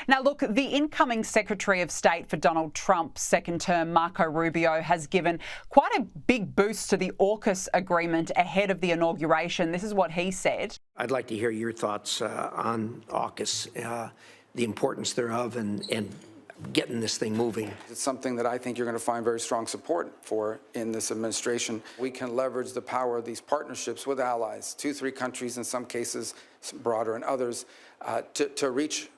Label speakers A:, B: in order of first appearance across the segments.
A: Now, look, the incoming Secretary of State for Donald Trump's second term, Marco Rubio, has given quite a big boost to the AUKUS agreement ahead of the inauguration. This is what he said.
B: I'd like to hear your thoughts on AUKUS, the importance thereof, and getting this thing moving.
C: It's something that I think you're going to find very strong support for in this administration. We can leverage the power of these partnerships with allies, 2-3 countries in some cases, broader in others, to reach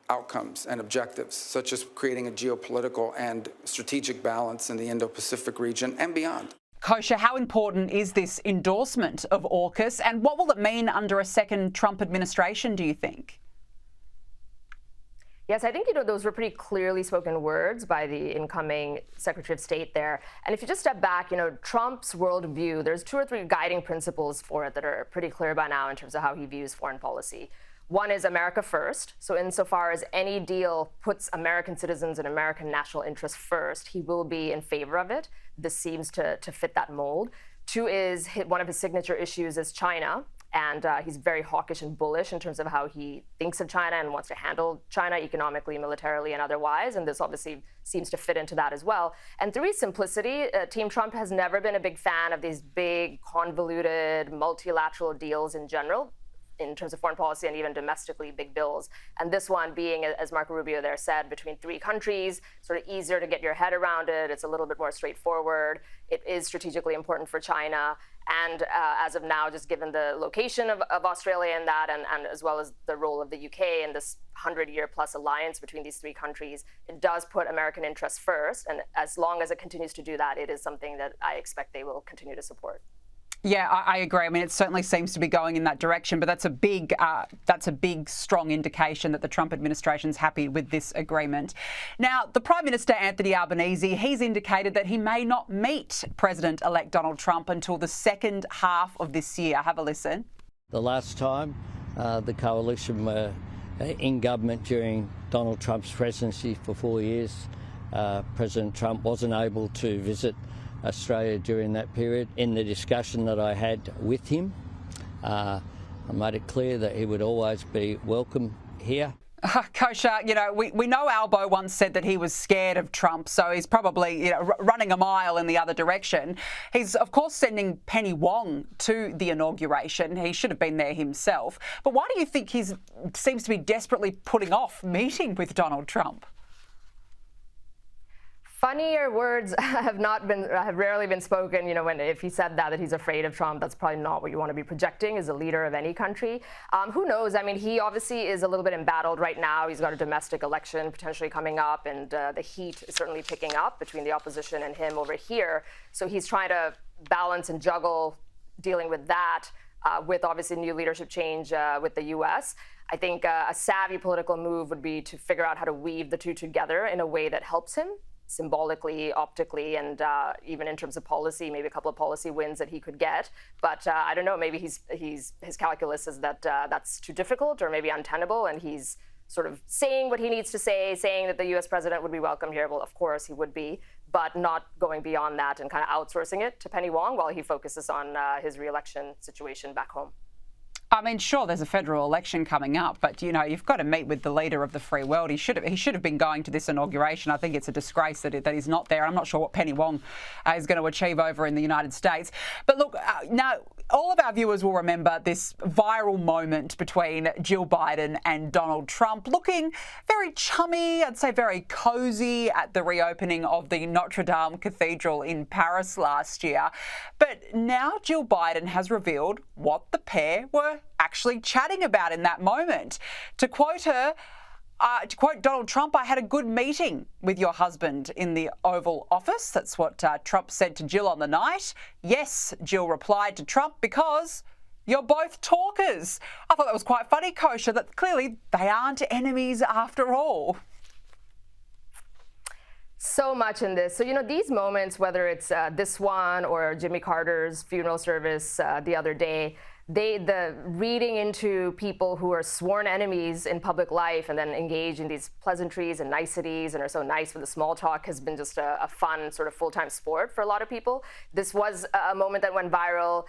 C: outcomes and objectives, such as creating a geopolitical and strategic balance in the Indo-Pacific region and beyond.
A: Kosha, how important is this endorsement of AUKUS, and what will it mean under a second Trump administration, do you think?
D: Yes, I think, those were pretty clearly spoken words by the incoming Secretary of State there. And if you just step back, Trump's worldview, there's 2 or 3 guiding principles for it that are pretty clear by now in terms of how he views foreign policy. One is America first. So insofar as any deal puts American citizens and American national interests first, he will be in favor of it. This seems to fit that mold. 2 is one of his signature issues is China. And he's very hawkish and bullish in terms of how he thinks of China and wants to handle China economically, militarily, and otherwise. And this obviously seems to fit into that as well. And 3, simplicity. Team Trump has never been a big fan of these big, convoluted, multilateral deals in general, in terms of foreign policy and even domestically big bills. And this one being, as Marco Rubio there said, between 3 countries, sort of easier to get your head around it. It's a little bit more straightforward. It is strategically important for China. And as of now, just given the location of Australia in that, and as well as the role of the UK in this 100-year-plus alliance between these 3 countries, it does put American interests first. And as long as it continues to do that, it is something that I expect they will continue to support.
A: Yeah, I agree. I mean, it certainly seems to be going in that direction, but that's a big, strong indication that the Trump administration's happy with this agreement. Now, the Prime Minister, Anthony Albanese, he's indicated that he may not meet President-elect Donald Trump until the second half of this year. Have a listen.
E: The last time the coalition were in government during Donald Trump's presidency for 4 years, President Trump wasn't able to visit Australia during that period. In the discussion that I had with him, I made it clear that he would always be welcome here.
A: Kosha, we know Albo once said that he was scared of Trump, so he's probably running a mile in the other direction. He's, of course, sending Penny Wong to the inauguration. He should have been there himself. But why do you think he seems to be desperately putting off meeting with Donald Trump?
D: Funnier words have rarely been spoken. If he said that he's afraid of Trump, that's probably not what you want to be projecting as a leader of any country. Who knows? I mean, he obviously is a little bit embattled right now. He's got a domestic election potentially coming up, and the heat is certainly picking up between the opposition and him over here. So he's trying to balance and juggle dealing with that with obviously new leadership change with the U.S. I think a savvy political move would be to figure out how to weave the 2 together in a way that helps him symbolically, optically, and even in terms of policy, maybe a couple of policy wins that he could get. But I don't know, maybe his calculus is that that's too difficult or maybe untenable, and he's sort of saying what he needs to say, saying that the U.S. president would be welcome here. Well, of course he would be, but not going beyond that and kind of outsourcing it to Penny Wong while he focuses on his re-election situation back home.
A: I mean, sure, there's a federal election coming up, but, you've got to meet with the leader of the free world. He should have been going to this inauguration. I think it's a disgrace that he's not there. I'm not sure what Penny Wong is going to achieve over in the United States. But look, now, all of our viewers will remember this viral moment between Jill Biden and Donald Trump, looking very chummy, I'd say very cosy at the reopening of the Notre Dame Cathedral in Paris last year. But now Jill Biden has revealed what the pair were actually chatting about in that moment. To quote her, to quote Donald Trump, "I had a good meeting with your husband in the Oval Office." That's what Trump said to Jill on the night. "Yes," Jill replied to Trump, "because you're both talkers." I thought that was quite funny, Kosha, that clearly they aren't enemies after all.
D: So much in this. So, these moments, whether it's this one or Jimmy Carter's funeral service the other day, the reading into people who are sworn enemies in public life and then engage in these pleasantries and niceties and are so nice with the small talk has been just a fun sort of full-time sport for a lot of people. This was a moment that went viral.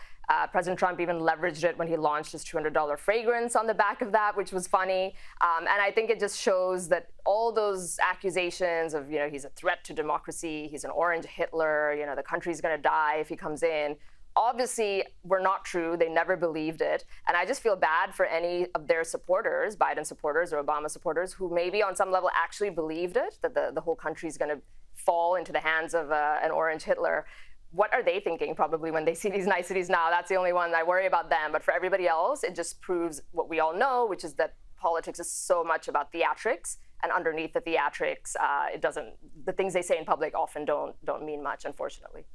D: President Trump even leveraged it when he launched his $200 fragrance on the back of that, which was funny. And I think it just shows that all those accusations of, he's a threat to democracy, he's an orange Hitler, the country's going to die if he comes in, obviously were not true. They never believed it. And I just feel bad for any of their supporters, Biden supporters or Obama supporters, who maybe on some level actually believed it, that the whole country is going to fall into the hands of an orange Hitler. What are they thinking probably when they see these niceties now? That's the only one I worry about them. But for everybody else, it just proves what we all know, which is that politics is so much about theatrics. And underneath the theatrics, the things they say in public often don't mean much, unfortunately.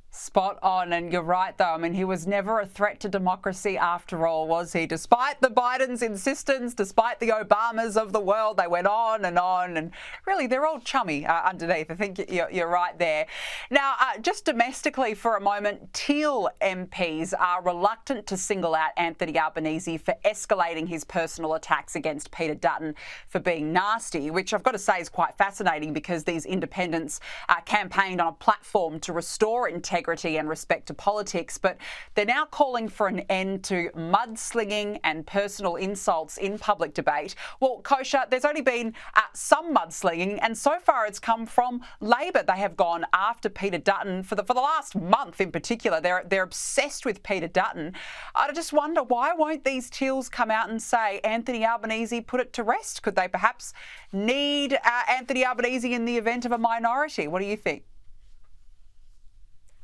A: Spot on, and you're right though. I mean, he was never a threat to democracy after all, was he? Despite the Biden's insistence, despite the Obamas of the world, they went on, and really they're all chummy underneath. I think you're right there. Now, just domestically for a moment, Teal MPs are reluctant to single out Anthony Albanese for escalating his personal attacks against Peter Dutton for being nasty, which I've got to say is quite fascinating because these independents campaigned on a platform to restore integrity and respect to politics, but they're now calling for an end to mudslinging and personal insults in public debate. Well, Kosha, there's only been some mudslinging, and so far it's come from Labor. They have gone after Peter Dutton for the last month in particular. They're obsessed with Peter Dutton. I just wonder, why won't these Teals come out and say Anthony Albanese put it to rest? Could they perhaps need Anthony Albanese in the event of a minority? What do you think?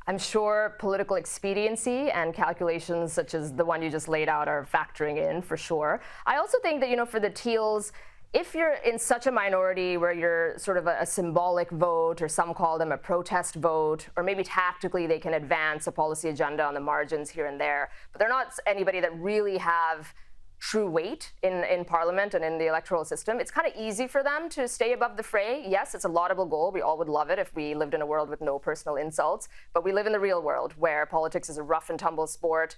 D: I'm sure political expediency and calculations such as the one you just laid out are factoring in for sure. I also think that, for the Teals, if you're in such a minority where you're sort of a symbolic vote, or some call them a protest vote, or maybe tactically they can advance a policy agenda on the margins here and there, but they're not anybody that really have true weight in Parliament and in the electoral system, it's kind of easy for them to stay above the fray. Yes, it's a laudable goal. We all would love it if we lived in a world with no personal insults. But we live in the real world where politics is a rough and tumble sport.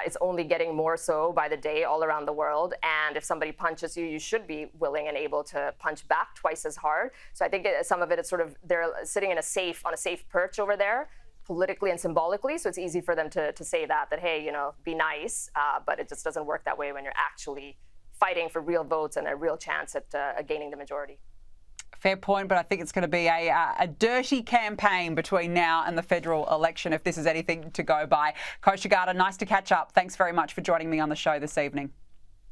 D: It's only getting more so by the day all around the world. And if somebody punches you, you should be willing and able to punch back twice as hard. So I think some of it is sort of they're sitting on a safe perch over there, politically and symbolically, so it's easy for them to say that hey, be nice, but it just doesn't work that way when you're actually fighting for real votes and a real chance at gaining the majority.
A: Fair point, but I think it's going to be a dirty campaign between now and the federal election if this is anything to go by. Kosha Gada, nice to catch up. Thanks very much for joining me on the show this evening.